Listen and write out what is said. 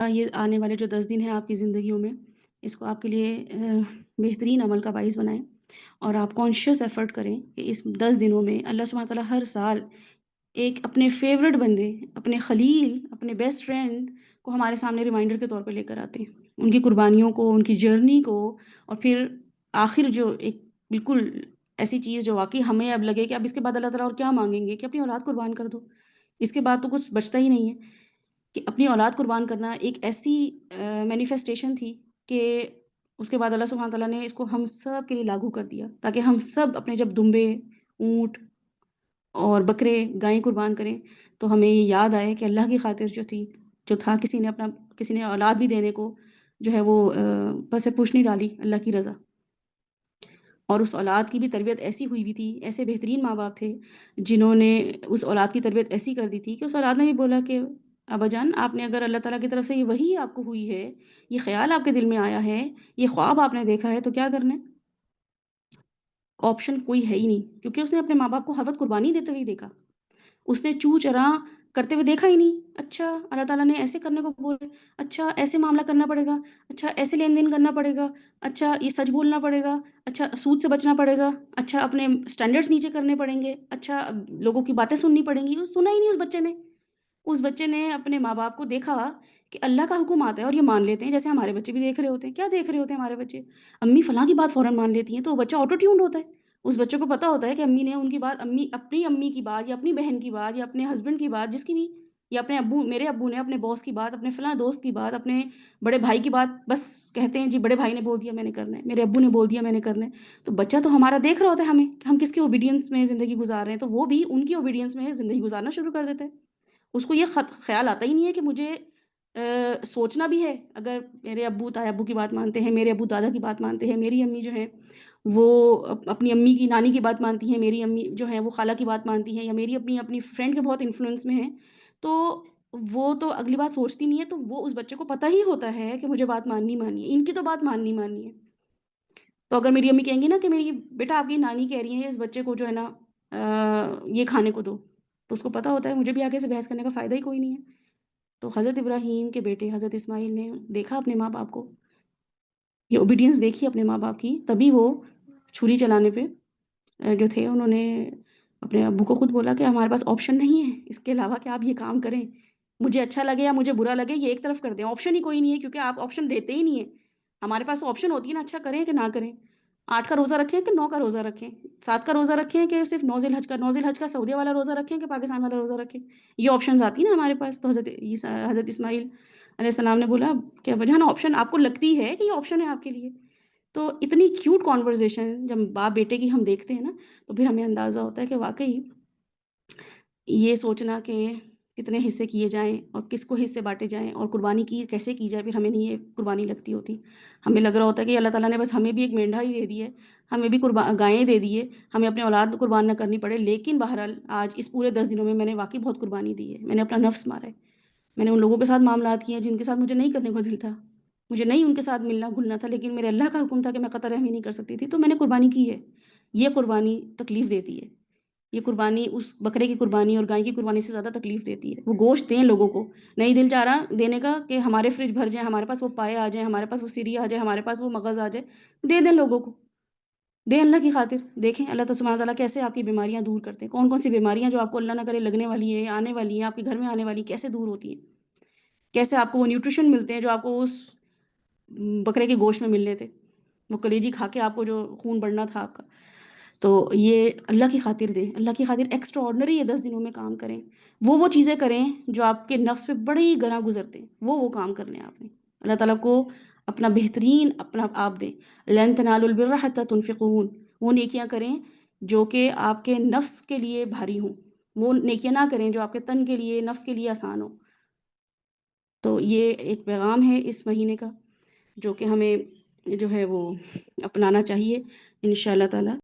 یہ آنے والے جو 10 دن ہیں آپ کی زندگیوں میں، اس کو آپ کے لیے بہترین عمل کا باعث بنائیں، اور آپ کانشیس ایفرٹ کریں کہ اس 10 دنوں میں اللہ سبحانہ تعالیٰ ہر سال ایک اپنے فیورٹ بندے، اپنے خلیل، اپنے بیسٹ فرینڈ کو ہمارے سامنے ریمائنڈر کے طور پہ لے کر آتے ہیں، ان کی قربانیوں کو، ان کی جرنی کو، اور پھر آخر جو ایک بالکل ایسی چیز جو واقعی ہمیں اب لگے کہ اب اس کے بعد اللہ تعالیٰ اور کیا مانگیں گے، کہ اپنی اولاد قربان کر دو، اس کے بعد تو کچھ بچتا ہی نہیں ہے۔ کہ اپنی اولاد قربان کرنا ایک ایسی مینیفیسٹیشن تھی کہ اس کے بعد اللہ سبحانہ تعالیٰ نے اس کو ہم سب کے لیے لاگو کر دیا، تاکہ ہم سب اپنے جب دمبے، اونٹ اور بکرے، گائیں قربان کریں تو ہمیں یہ یاد آئے کہ اللہ کی خاطر جو تھا، کسی نے اولاد بھی دینے کو جو ہے وہ پس پوچھ نہیں ڈالی اللہ کی رضا، اور اس اولاد کی بھی تربیت ایسی ہوئی بھی تھی، ایسے بہترین ماں باپ تھے جنہوں نے اس اولاد کی تربیت ایسی کر دی تھی کہ اس اولاد نے بھی بولا کہ ابا جان، آپ نے اگر اللہ تعالیٰ کی طرف سے یہ وحی آپ کو ہوئی ہے، یہ خیال آپ کے دل میں آیا ہے، یہ خواب آپ نے دیکھا ہے، تو کیا کرنا ہے؟ آپشن کوئی ہے ہی نہیں، کیونکہ اس نے اپنے ماں باپ کو ہر وقت قربانی دیتے ہوئے دیکھا، اس نے چوں چراں کرتے ہوئے دیکھا ہی نہیں۔ اچھا اللہ تعالیٰ نے ایسے کرنے کو بولے، اچھا ایسے معاملہ کرنا پڑے گا، اچھا ایسے لین دین کرنا پڑے گا، اچھا یہ سچ بولنا پڑے گا، اچھا سود سے بچنا پڑے گا، اچھا اپنے سٹینڈرڈز نیچے کرنے پڑیں گے، اچھا لوگوں کی باتیں سننی پڑیں گی۔ سنا ہی نہیں اس بچے نے اپنے ماں باپ کو دیکھا کہ اللہ کا حکم آتا ہے اور یہ مان لیتے ہیں، جیسے ہمارے بچے بھی دیکھ رہے ہوتے ہیں۔ کیا دیکھ رہے ہوتے ہیں ہمارے بچے؟ امی فلاں کی بات فوراً مان لیتی ہیں، تو وہ بچہ آٹو ٹیونڈ ہوتا ہے۔ اس بچے کو پتا ہوتا ہے کہ امی نے ان کی بات، اپنی امی کی بات، یا اپنی بہن کی بات، یا اپنے ہسبینڈ کی بات، جس کی بھی، یا اپنے ابو، میرے ابو نے اپنے باس کی بات، اپنے فلاں دوست کی بات، اپنے بڑے بھائی کی بات، بس کہتے ہیں جی بڑے بھائی نے بول دیا میں نے کرنا ہے، میرے ابو نے بول دیا میں نے کرنا ہے۔ تو بچہ تو ہمارا دیکھ رہا ہوتا ہے ہمیں کہ ہم کس کے اوبیڈینس میں زندگی گزار رہے ہیں، تو وہ بھی ان کی اوبیڈینس میں زندگی گزارنا شروع کر دیتا ہے۔ اس کو یہ خیال آتا ہی نہیں ہے کہ مجھے سوچنا بھی ہے، اگر میرے ابو تایا ابو کی بات مانتے ہیں، میرے ابو دادا کی بات مانتے ہیں، میری امی جو ہیں وہ اپنی امی کی، نانی کی بات مانتی ہیں، میری امی جو ہیں وہ خالہ کی بات مانتی ہیں، یا میری اپنی فرینڈ کے بہت انفلوئنس میں ہیں، تو وہ تو اگلی بات سوچتی نہیں ہے، تو وہ اس بچے کو پتہ ہی ہوتا ہے کہ مجھے بات ماننی ہے، ان کی تو بات ماننی ہے۔ تو اگر میری امی کہیں گی نا کہ میری بیٹا آپ کی نانی کہہ رہی ہیں اس بچے کو جو ہے نا یہ کھانے کو دو، تو اس کو پتہ ہوتا ہے مجھے بھی آگے سے بحث کرنے کا فائدہ ہی کوئی نہیں ہے۔ تو حضرت ابراہیم کے بیٹے حضرت اسماعیل نے دیکھا اپنے ماں باپ کو، یہ اوبیڈینس دیکھی اپنے ماں باپ کی، تبھی وہ چھری چلانے پہ جو تھے انہوں نے اپنے ابو کو خود بولا کہ ہمارے پاس آپشن نہیں ہے اس کے علاوہ کہ آپ یہ کام کریں، مجھے اچھا لگے یا مجھے برا لگے، یہ ایک طرف کر دیں، آپشن ہی کوئی نہیں ہے، کیونکہ آپ آپشن دیتے ہی نہیں ہیں۔ ہمارے پاس تو آپشن ہوتی ہے نا، اچھا کریں کہ نہ کریں، 8 کا روزہ رکھیں کہ 9 کا روزہ رکھیں، 7 کا روزہ رکھیں کہ صرف 9 ذی الحج کا سعودیہ والا روزہ رکھیں کہ پاکستان والا روزہ رکھیں، یہ آپشنز آتی ہیں نا ہمارے پاس۔ تو حضرت اسماعیل علیہ السلام نے بولا کہ بجان آپشن آپ کو لگتی ہے کہ یہ آپشن ہے آپ کے لیے؟ تو اتنی کیوٹ کانورزیشن جب باپ بیٹے کی ہم دیکھتے ہیں نا، تو پھر ہمیں اندازہ ہوتا ہے کہ واقعی یہ سوچنا کہ کتنے حصے کیے جائیں اور کس کو حصے بانٹے جائیں اور قربانی کیسے کی جائے، پھر ہمیں نہیں یہ قربانی لگتی ہوتی۔ ہمیں لگ رہا ہوتا ہے کہ اللہ تعالیٰ نے بس ہمیں بھی ایک مینڈھا ہی دے دی ہے، ہمیں بھی گائیں دے دی ہے، ہمیں اپنے اولاد قربان نہ کرنی پڑے۔ لیکن بہرحال آج اس پورے 10 دنوں میں میں نے واقعی بہت قربانی دی ہے، میں نے اپنا نفس مارا ہے، میں نے ان لوگوں کے ساتھ معاملات کیے ہیں جن کے ساتھ مجھے نہیں کرنے کو دل تھا، مجھے نہیں ان کے ساتھ ملنا گھلنا تھا، لیکن میرے اللہ کا حکم تھا کہ میں قطع رحمی نہیں کر سکتی تھی، تو میں نے قربانی کی ہے۔ یہ قربانی تکلیف دیتی ہے، یہ قربانی اس بکرے کی قربانی اور گائے کی قربانی سے زیادہ تکلیف دیتی ہے۔ وہ گوشت دیں لوگوں کو، نہیں دل چاہ رہا دینے کا کہ ہمارے فریج بھر جائیں، ہمارے پاس وہ پائے آ جائیں، ہمارے پاس وہ سیری آ جائے، ہمارے پاس وہ مغز آ جائے، دے دیں لوگوں کو، دیں اللہ کی خاطر۔ دیکھیں اللہ سبحانہ تعالیٰ کیسے آپ کی بیماریاں دور کرتے ہیں، کون کون سی بیماریاں جو آپ کو اللہ نہ کرے لگنے والی ہیں، آنے والی ہیں، آپ کے گھر میں آنے والی، کیسے دور ہوتی ہیں، کیسے آپ کو وہ نیوٹریشن ملتے ہیں جو آپ کو اس بکرے کے گوشت میں ملنے تھے، وہ کلیجی کھا کے آپ کو جو خون بڑھنا تھا آپ کا۔ تو یہ اللہ کی خاطر دیں، اللہ کی خاطر ایکسٹرا آرڈنری یہ 10 دنوں میں کام کریں، وہ چیزیں کریں جو آپ کے نفس پہ بڑی گراں گزرتے ہیں، وہ کام کرنے ہیں آپ نے۔ اللہ تعالیٰ کو اپنا بہترین اپنا آپ دیں۔ لن تنالوا البر حتى تنفقون، وہ نیکیاں کریں جو کہ آپ کے نفس کے لیے بھاری ہوں، وہ نیکیاں نہ کریں جو آپ کے تن کے لیے، نفس کے لیے آسان ہو۔ تو یہ ایک پیغام ہے اس مہینے کا جو کہ ہمیں جو ہے وہ اپنانا چاہیے انشاءاللہ تعالیٰ۔